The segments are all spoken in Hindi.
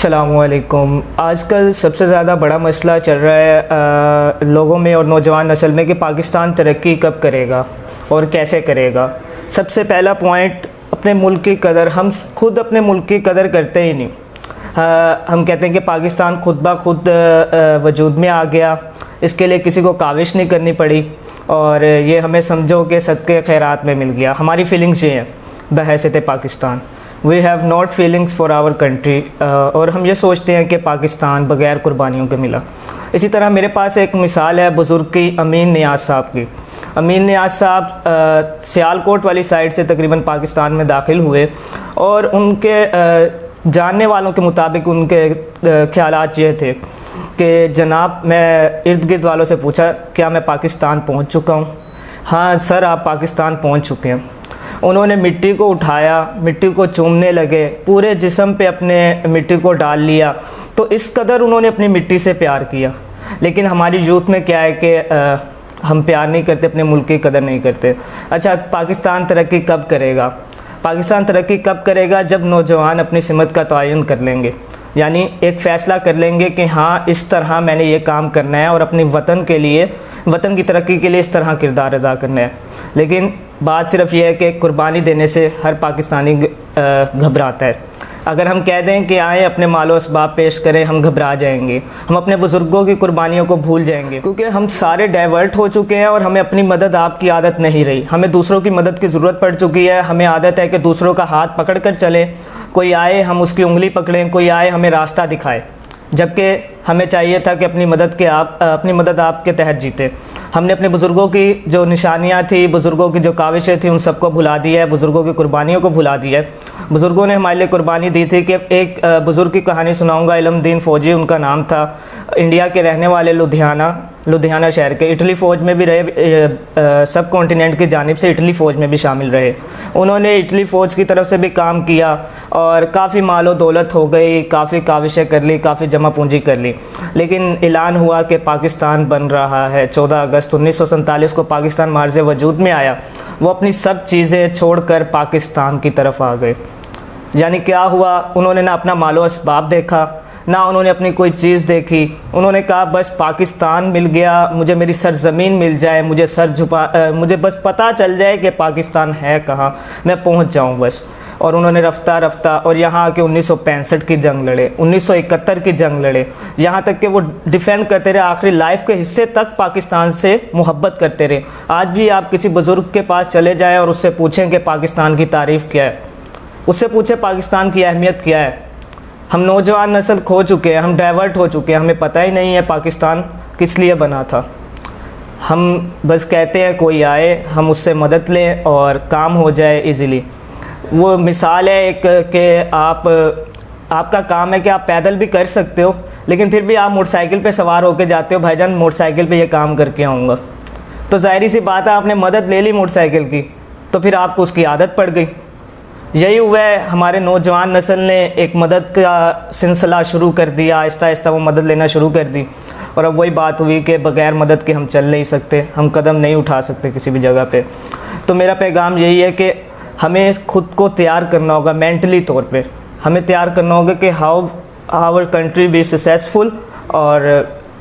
अस्सलामुअलैकुम। आजकल सबसे ज़्यादा बड़ा मसला चल रहा है लोगों में और नौजवान नस्ल में कि पाकिस्तान तरक्की कब करेगा और कैसे करेगा। सबसे पहला पॉइंट, अपने मुल्क की कदर। हम खुद अपने मुल्क की कदर करते ही नहीं। हम कहते हैं कि पाकिस्तान खुद ब खुद वजूद में आ गया, इसके लिए किसी को काविश नहीं करनी पड़ी और ये हमें समझो कि सदक़े खैरात में मिल गया। हमारी फीलिंग्स ये हैं बहैसियत Pakistan. We have not feelings for our country, और हम ये सोचते हैं कि पाकिस्तान बग़ैर कुर्बानियों के मिला। इसी तरह मेरे पास एक मिसाल है बुज़ुर्ग की, अमीन नियाज़ साहब की। अमीन नियाज़ साहब सियालकोट वाली साइड से तकरीबन पाकिस्तान में दाखिल हुए और उनके जानने वालों के मुताबिक उनके ख़यालात ये थे कि जनाब, मैं इर्द गिर्द वालों से पूछा क्या मैं पाकिस्तान पहुँच चुका हूँ? हाँ सर, आप पाकिस्तान पहुँच चुके हैं। उन्होंने मिट्टी को उठाया, मिट्टी को चूमने लगे, पूरे जिस्म पे अपने मिट्टी को डाल लिया। तो इस कदर उन्होंने अपनी मिट्टी से प्यार किया। लेकिन हमारी यूथ में क्या है कि हम प्यार नहीं करते, अपने मुल्क की कदर नहीं करते। अच्छा, पाकिस्तान तरक्की कब करेगा? पाकिस्तान तरक्की कब करेगा? जब नौजवान अपनी सिमत का तयन कर लेंगे, यानी एक फ़ैसला कर लेंगे कि हाँ, इस तरह मैंने ये काम करना है और अपने वतन के लिए, वतन की तरक्की के लिए इस तरह किरदार अदा करना है। लेकिन बात सिर्फ ये है कि कुर्बानी देने से हर पाकिस्तानी घबराता है। अगर हम कह दें कि आए अपने मालो असबाब पेश करें, हम घबरा जाएंगे, हम अपने बुज़ुर्गों की कुर्बानियों को भूल जाएंगे, क्योंकि हम सारे डाइवर्ट हो चुके हैं और हमें अपनी मदद आपकी आदत नहीं रही। हमें दूसरों की मदद की ज़रूरत पड़ चुकी है। हमें आदत है कि दूसरों का हाथ पकड़ कर चलें, कोई आए हम उसकी उंगली पकड़ें, कोई आए हमें रास्ता दिखाए, जबकि हमें चाहिए था कि अपनी मदद आपके तहत जीते। हमने अपने बुज़ुर्गों की जो निशानियाँ थी, बुज़ुर्गों की जो काविशें थी, उन सबको भुला दिया है, बुज़ुर्गों की कुर्बानियों को भुला दिया है। बुज़ुर्गों ने हमारे लिए कुर्बानी दी थी कि एक बुज़ुर्ग की कहानी सुनाऊंगा। इल्मुद्दीन फ़ौजी उनका नाम था, इंडिया के रहने वाले, लुधियाना शहर के। इटली फ़ौज में भी रहे, सब कॉन्टिनेंट की जानिब से इटली फ़ौज में भी शामिल रहे। उन्होंने इटली फ़ौज की तरफ से भी काम किया और काफ़ी मालो दौलत हो गई, काफ़ी काविशें कर ली, काफ़ी जमा पूंजी कर ली। लेकिन ऐलान हुआ कि पाकिस्तान बन रहा है। 14 अगस्त 1947 को पाकिस्तान मार्ज़ वजूद में आया। वो अपनी सब चीज़ें छोड़कर पाकिस्तान की तरफ आ गए। यानी क्या हुआ? उन्होंने ना अपना मालो असबाब देखा, ना उन्होंने अपनी कोई चीज़ देखी। उन्होंने कहा बस पाकिस्तान मिल गया, मुझे मेरी सरज़मीन मिल जाए, मुझे बस पता चल जाए कि पाकिस्तान है कहाँ, मैं पहुँच जाऊँ बस। और उन्होंने रफ्ता और यहाँ आके 1965 की जंग लड़े, 1971 की जंग लड़े, यहाँ तक कि वो डिफेंड करते रहे, आखिरी लाइफ के हिस्से तक पाकिस्तान से मोहब्बत करते रहे। आज भी आप किसी बुज़ुर्ग के पास चले जाएं और उससे पूछें कि पाकिस्तान की तारीफ़ क्या है, उससे पूछें पाकिस्तान की अहमियत क्या है। हम नौजवान नस्ल खो चुके हैं, हम डाइवर्ट हो चुके हैं, हमें पता ही नहीं है पाकिस्तान किस लिए बना था। हम बस कहते हैं कोई आए, हम उससे मदद लें और काम हो जाए इजीली। वो मिसाल है एक कि आपका काम है कि आप पैदल भी कर सकते हो, लेकिन फिर भी आप मोटरसाइकिल पे सवार होकर जाते हो, भाईजान मोटरसाइकिल पे ये काम करके आऊँगा। तो ज़ाहिर सी बात है, आपने मदद ले ली मोटरसाइकिल की, तो फिर आपको उसकी आदत पड़ गई। यही हुआ है, हमारे नौजवान नस्ल ने एक मदद का सिलसिला शुरू कर दिया, आहिस्ता आहिस्ता वो मदद लेना शुरू कर दी। और अब वही बात हुई कि बग़ैर मदद के हम चल नहीं सकते, हम कदम नहीं उठा सकते किसी भी जगह पे। तो मेरा पैगाम यही है कि हमें ख़ुद को तैयार करना होगा, मेंटली तौर पे हमें तैयार करना होगा कि how our country be successful, और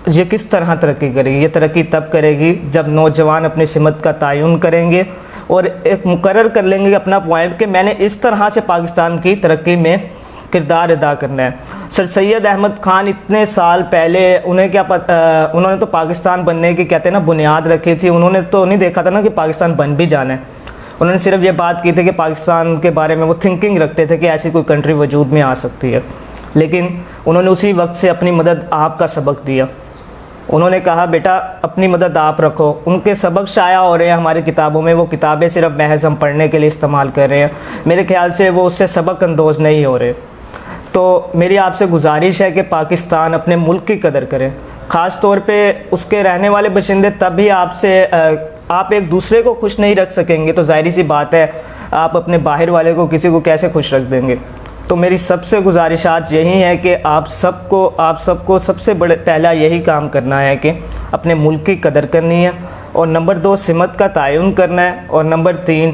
ये किस तरह तरक्की करेगी। ये तरक्की तब करेगी जब नौजवान अपनी सिमत का तयन करेंगे और एक मुकर्रर कर लेंगे अपना पॉइंट कि मैंने इस तरह से पाकिस्तान की तरक्की में किरदार अदा करना है। सर सैयद अहमद ख़ान इतने साल पहले, उन्हें क्या पता, उन्होंने तो पाकिस्तान बनने की कहते हैं ना बुनियाद रखी थी। उन्होंने तो नहीं देखा था ना कि पाकिस्तान बन भी जाना है। उन्होंने सिर्फ ये बात की थी कि पाकिस्तान के बारे में वो थिंकिंग रखते थे कि ऐसी कोई कंट्री वजूद में आ सकती है। लेकिन उन्होंने उसी वक्त से अपनी मदद आपका सबक दिया। उन्होंने कहा बेटा अपनी मदद आप रखो। उनके सबक शाया हो रहे हैं हमारी किताबों में, वो किताबें सिर्फ महज हम पढ़ने के लिए इस्तेमाल कर रहे हैं। मेरे ख्याल से वो उससे सबक अंदोज़ नहीं हो रहे। तो मेरी आपसे गुजारिश है कि पाकिस्तान अपने मुल्क की कदर करें, ख़ास तौर पे उसके रहने वाले बशिंदे। तभी आप एक दूसरे को खुश नहीं रख सकेंगे तो ज़ाहिर सी बात है आप अपने बाहर वाले को, किसी को कैसे खुश रख देंगे। तो मेरी सबसे गुजारिशात यही है कि आप सबको सबसे पहला यही काम करना है कि अपने मुल्क की कदर करनी है, और नंबर 2 सिमत का तयन करना है, और नंबर 3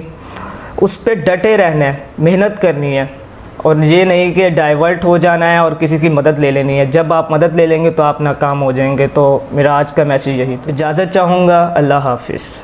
उस पर डटे रहना है, मेहनत करनी है। और ये नहीं कि डाइवर्ट हो जाना है और किसी की मदद ले लेनी है। जब आप मदद ले लेंगे तो आप नाकाम हो जाएंगे। तो मेरा आज का मैसेज यही था। इजाज़त चाहूँगा। अल्लाह हाफिज़।